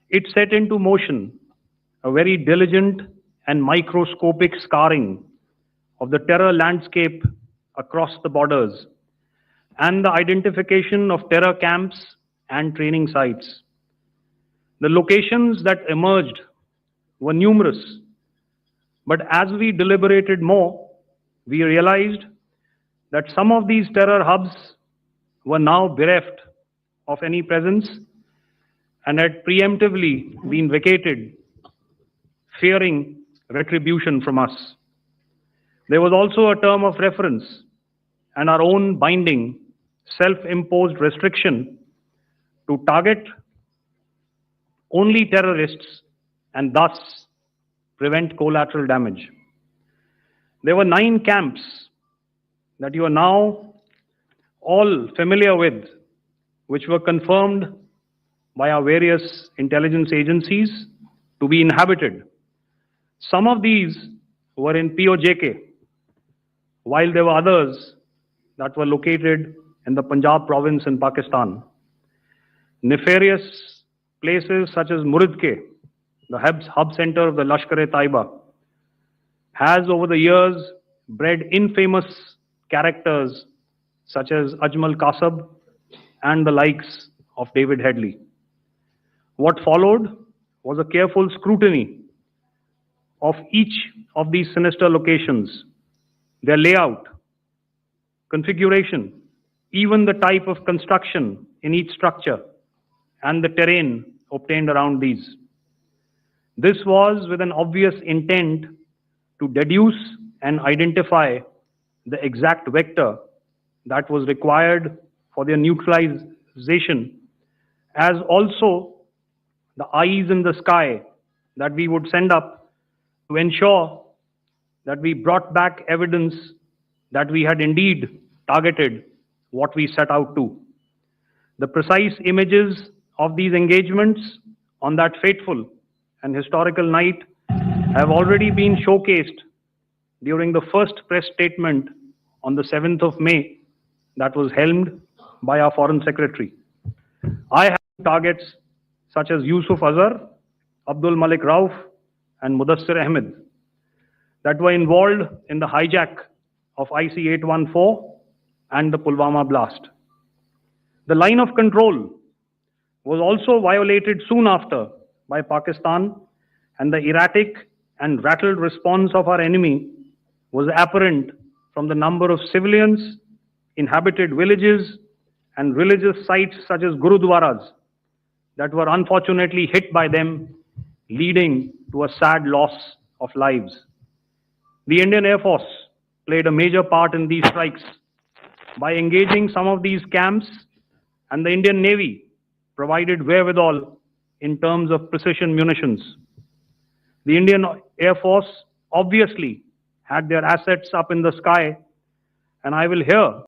It set into motion a very diligent and microscopic scarring of the terror landscape across the borders and the identification of terror camps and training sites. The locations that emerged were numerous, but as we deliberated more, we realized that some of these terror hubs were now bereft of any presence and had preemptively been vacated, fearing retribution from us. There was also a term of reference and our own binding, self imposed restriction to target only terrorists and thus prevent collateral damage. There were 9 camps that you are now all familiar with, which were confirmed by our various intelligence agencies to be inhabited. Some of these were in POJK, while there were others that were located in the Punjab province in Pakistan. Nefarious places such as Muridke, the hub center of the Lashkar-e-Taiba, has over the years bred infamous characters such as Ajmal Kasab and the likes of David Headley. What followed was a careful scrutiny of each of these sinister locations, their layout, configuration, even the type of construction in each structure, and the terrain obtained around these. This was with an obvious intent to deduce and identify the exact vector that was required for their neutralization, as also the eyes in the sky that we would send up to ensure that we brought back evidence that we had indeed targeted what we set out to. The precise images of these engagements on that fateful and historical night have already been showcased during the first press statement on the 7th of May that was helmed by our Foreign Secretary. I have targets such as Yusuf Azhar, Abdul Malik Rauf, and Mudassir Ahmed that were involved in the hijack of IC-814 and the Pulwama blast. The line of control was also violated soon after by Pakistan, and the erratic and rattled response of our enemy was apparent from the number of civilians, inhabited villages, and religious sites such as Gurudwaras that were unfortunately hit by them, leading to a sad loss of lives. The Indian Air Force played a major part in these strikes by engaging some of these camps, and the Indian Navy provided wherewithal in terms of precision munitions. The Indian Air Force obviously had their assets up in the sky, and I will here